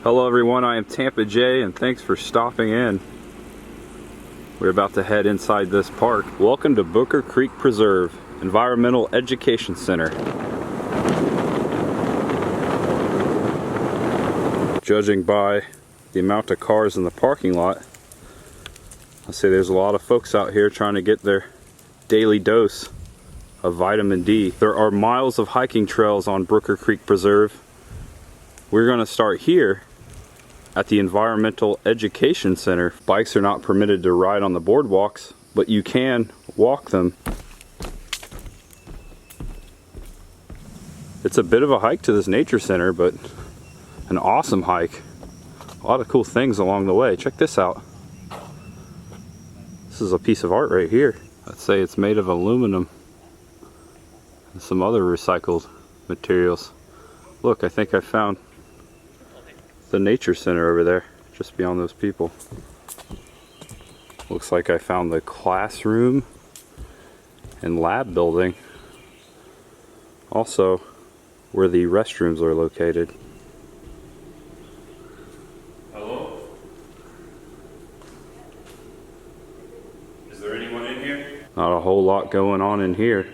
Hello everyone, I am Tampa J and thanks for stopping in. We're about to head inside this park. Welcome to Brooker Creek Preserve, Environmental Education Center. Judging by the amount of cars in the parking lot, I say there's a lot of folks out here trying to get their daily dose of vitamin D. There are miles of hiking trails on Brooker Creek Preserve. We're going to start here at the Environmental Education Center. Bikes are not permitted to ride on the boardwalks, but you can walk them. It's a bit of a hike to this nature center, but an awesome hike. A lot of cool things along the way. Check this out. This is a piece of art right here. I'd say it's made of aluminum and some other recycled materials. Look, I think I found the nature center over there, just beyond those people. Looks like I found the classroom and lab building. Also, where the restrooms are located. Hello? Is there anyone in here? Not a whole lot going on in here.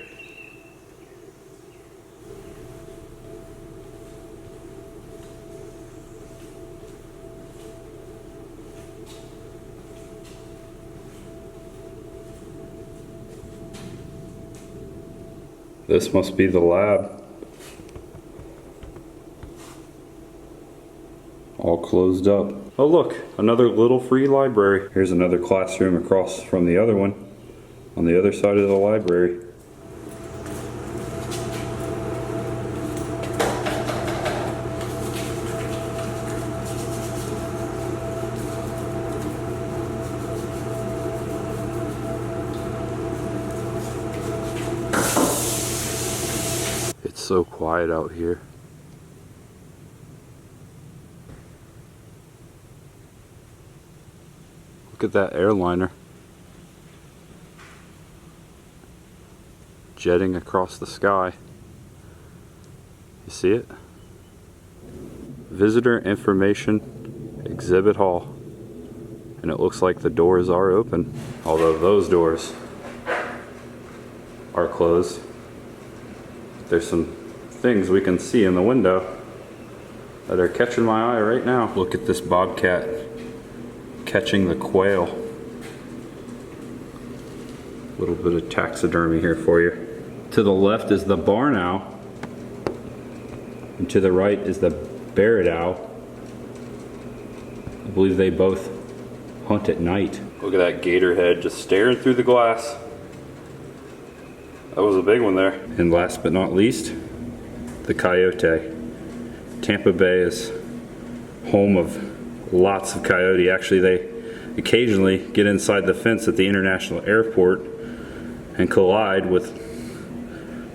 This must be the lab. All closed up. Oh look, another little free library. Here's another classroom across from the other one, on the other side of the library. It's so quiet out here. Look at that airliner jetting across the sky. You see it? Visitor Information Exhibit Hall. And it looks like the doors are open, although those doors are closed. There's some things we can see in the window that are catching my eye right now. Look at this bobcat catching the quail. A little bit of taxidermy here for you. To the left is the barn owl, and to the right is the barred owl. I believe they both hunt at night. Look at that gator head just staring through the glass. That was a big one there. And last but not least, the coyote. Tampa Bay is home of lots of coyote. Actually, they occasionally get inside the fence at the international airport and collide with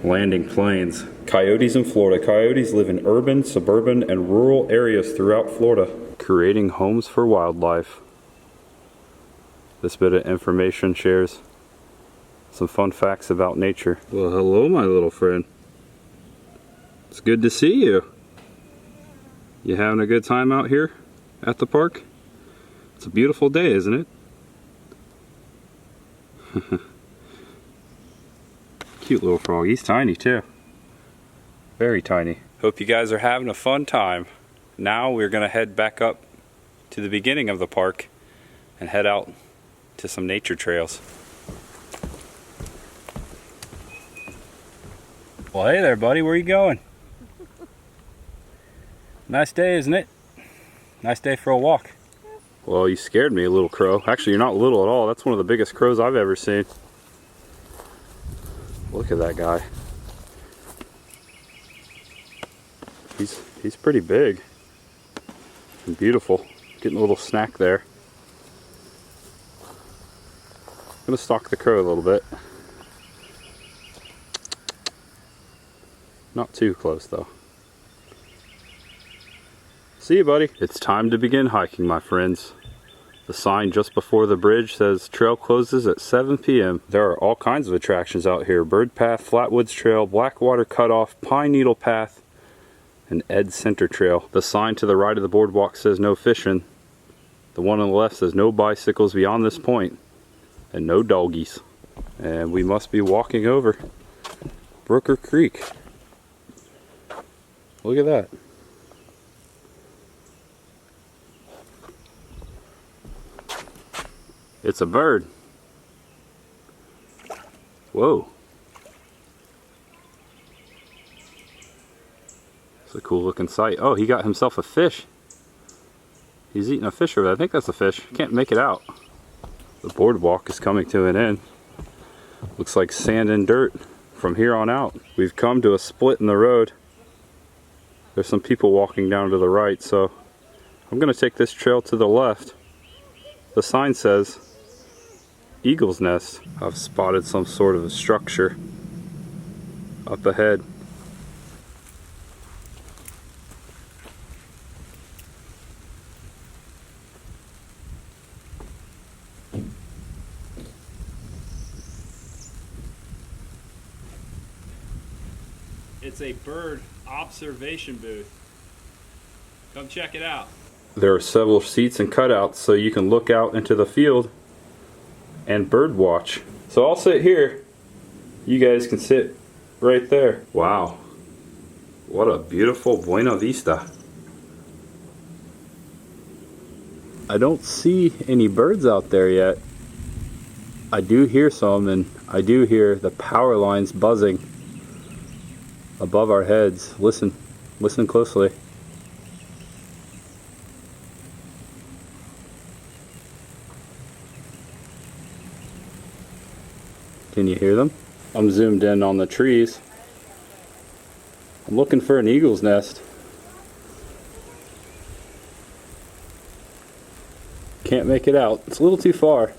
landing planes. Coyotes in Florida. Coyotes live in urban, suburban, and rural areas throughout Florida, creating homes for wildlife. This bit of information shares some fun facts about nature. Well, hello, my little friend. It's good to see you. You having a good time out here at the park? It's a beautiful day, isn't it? Cute little frog. He's tiny too. Very tiny. Hope you guys are having a fun time. Now we're gonna head back up to the beginning of the park and head out to some nature trails. Well, hey there, buddy. Where are you going? Nice day, isn't it? Nice day for a walk. Well, you scared me, a little crow. Actually, you're not little at all. That's one of the biggest crows I've ever seen. Look at that guy. He's pretty big and beautiful. Getting a little snack there. I'm gonna stalk the crow a little bit. Not too close though. See you, buddy. It's time to begin hiking, my friends. The sign just before the bridge says trail closes at 7 p.m. There are all kinds of attractions out here. Bird Path, Flatwoods Trail, Blackwater Cutoff, Pine Needle Path, An Ed Center Trail. The sign to the right of the boardwalk says no fishing. The one on the left says no bicycles beyond this point and no doggies. And we must be walking over Brooker Creek. Look at that. It's a bird. Whoa. It's a cool looking sight. Oh, he got himself a fish. He's eating a fish over there. I think that's a fish. Can't make it out. The boardwalk is coming to an end. Looks like sand and dirt from here on out. We've come to a split in the road. There's some people walking down to the right, so I'm going to take this trail to the left. The sign says Eagle's Nest. I've spotted some sort of a structure up ahead. It's a bird observation booth. Come check it out. There are several seats and cutouts so you can look out into the field and bird watch. So I'll sit here. You guys can sit right there. Wow. What a beautiful Buena Vista. I don't see any birds out there yet. I do hear some, and I do hear the power lines buzzing above our heads. Listen closely. Can you hear them? I'm zoomed in on the trees. I'm looking for an eagle's nest. Can't make it out. It's a little too far.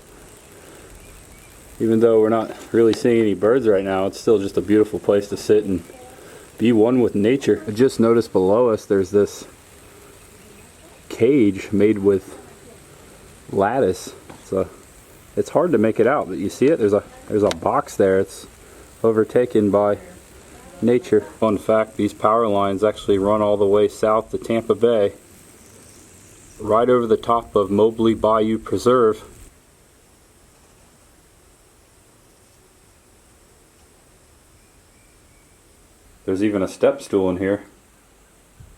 Even though we're not really seeing any birds right now, it's still just a beautiful place to sit and be one with nature. I just noticed below us there's this cage made with lattice. It's hard to make it out, but you see it? There's a box there. It's overtaken by nature. Fun fact, these power lines actually run all the way south to Tampa Bay, right over the top of Mobley Bayou Preserve. There's even a step stool in here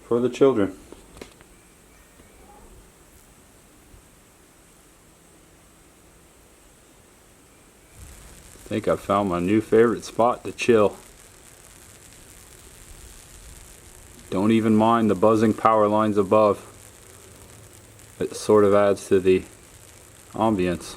for the children. I think I found my new favorite spot to chill. Don't even mind the buzzing power lines above. It sort of adds to the ambience.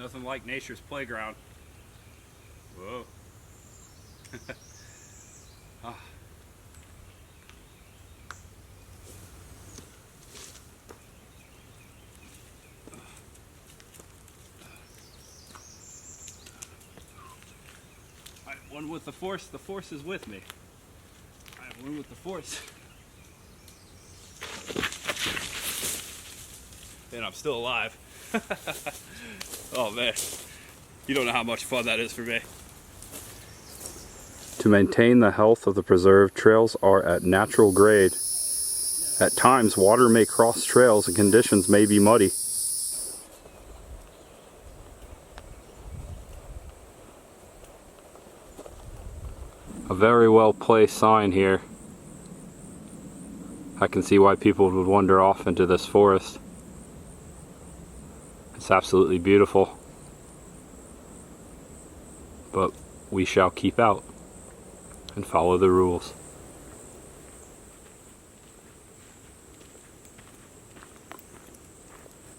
Nothing like nature's playground. Whoa. Ah. I have one with the force. The force is with me. I have one with the force. And I'm still alive. Oh man, you don't know how much fun that is for me. To maintain the health of the preserve, trails are at natural grade. At times, water may cross trails and conditions may be muddy. A very well placed sign here. I can see why people would wander off into this forest. It's absolutely beautiful, but we shall keep out and follow the rules.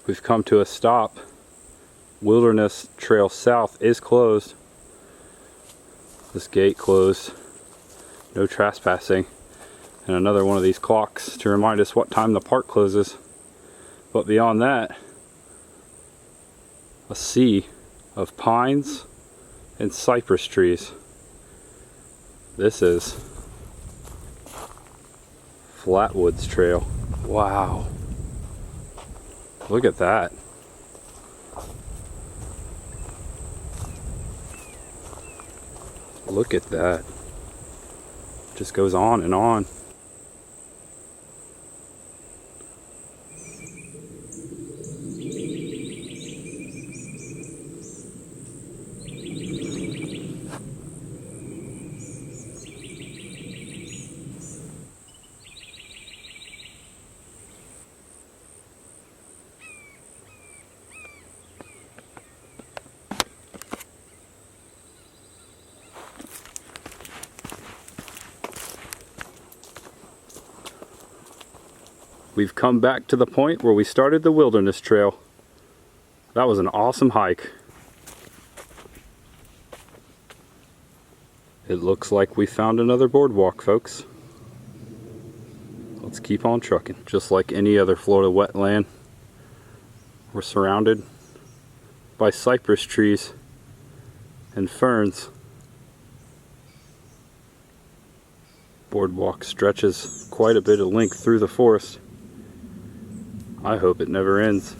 We've come to a stop. Wilderness Trail South is closed. This gate closed. No trespassing. And another one of these clocks to remind us what time the park closes. But beyond that, a sea of pines and cypress trees. This is Flatwoods Trail. Wow. Look at that. Look at that. Just goes on and on. We've come back to the point where we started the Wilderness Trail. That was an awesome hike. It looks like we found another boardwalk, folks. Let's keep on trucking. Just like any other Florida wetland, we're surrounded by cypress trees and ferns. Boardwalk stretches quite a bit of length through the forest. I hope it never ends.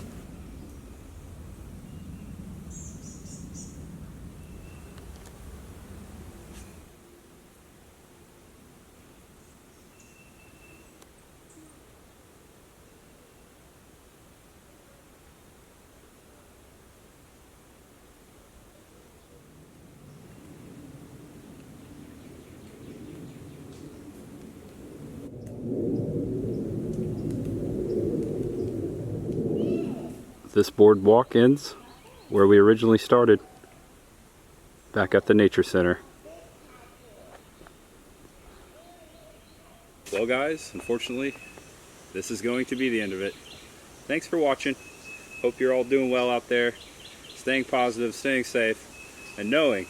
This boardwalk ends where we originally started, back at the Nature Center. Well guys, unfortunately, this is going to be the end of it. Thanks for watching. Hope you're all doing well out there, staying positive, staying safe, and knowing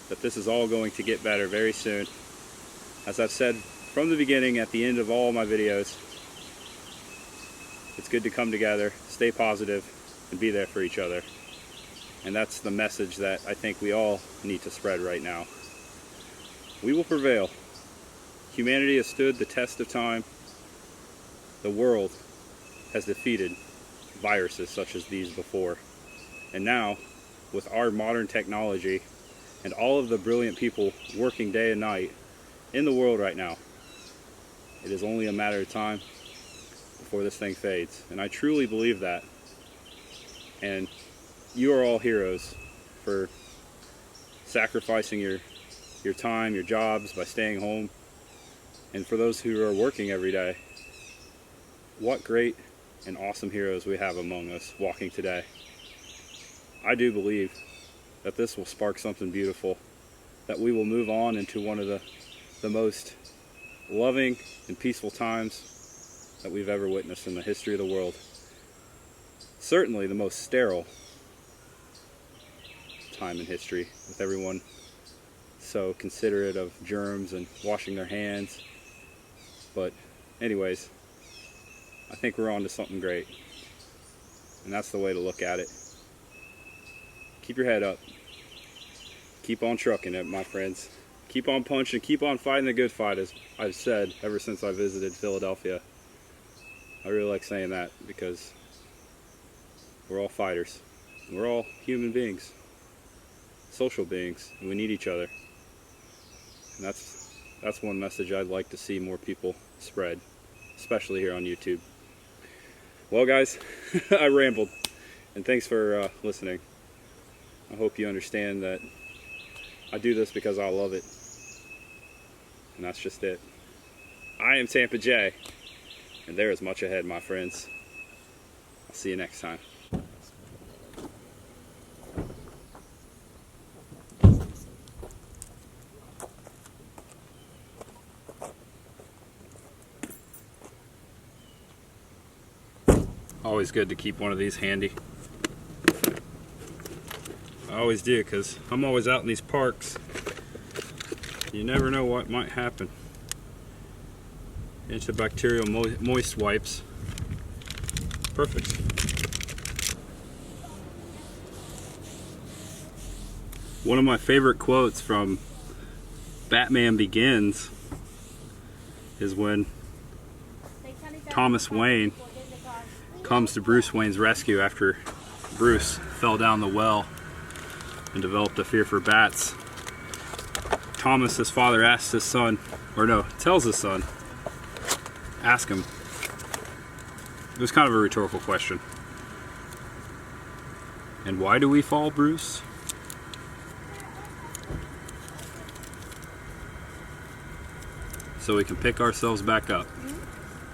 that this is all going to get better very soon. As I've said from the beginning, at the end of all my videos, it's good to come together, stay positive, and be there for each other. And that's the message that I think we all need to spread right now. We will prevail. Humanity has stood the test of time. The world has defeated viruses such as these before. And now, with our modern technology and all of the brilliant people working day and night in the world right now, it is only a matter of time before this thing fades. And I truly believe that. And you are all heroes for sacrificing your time, your jobs by staying home. And for those who are working every day, what great and awesome heroes we have among us walking today. I do believe that this will spark something beautiful, that we will move on into one of the most loving and peaceful times that we've ever witnessed in the history of the world. Certainly the most sterile time in history, with everyone so considerate of germs and washing their hands. But anyways, I think we're on to something great, and that's the way to look at it. Keep your head up, keep on trucking it, my friends, keep on punching, keep on fighting the good fight, as I've said ever since I visited Philadelphia. I really like saying that because we're all fighters. We're all human beings, social beings, and we need each other. And that's one message I'd like to see more people spread, especially here on YouTube. Well guys, I rambled, and thanks for listening. I hope you understand that I do this because I love it. And that's just it. I am Tampa J, and there is much ahead, my friends. I'll see you next time. Always good to keep one of these handy. I always do, because I'm always out in these parks. You never know what might happen. Antibacterial moist wipes. Perfect. One of my favorite quotes from Batman Begins is when Thomas Wayne comes to Bruce Wayne's rescue after Bruce fell down the well and developed a fear for bats. Thomas, his father, asks his son, or no, tells his son, ask him. It was kind of a rhetorical question. And why do we fall, Bruce? So we can pick ourselves back up.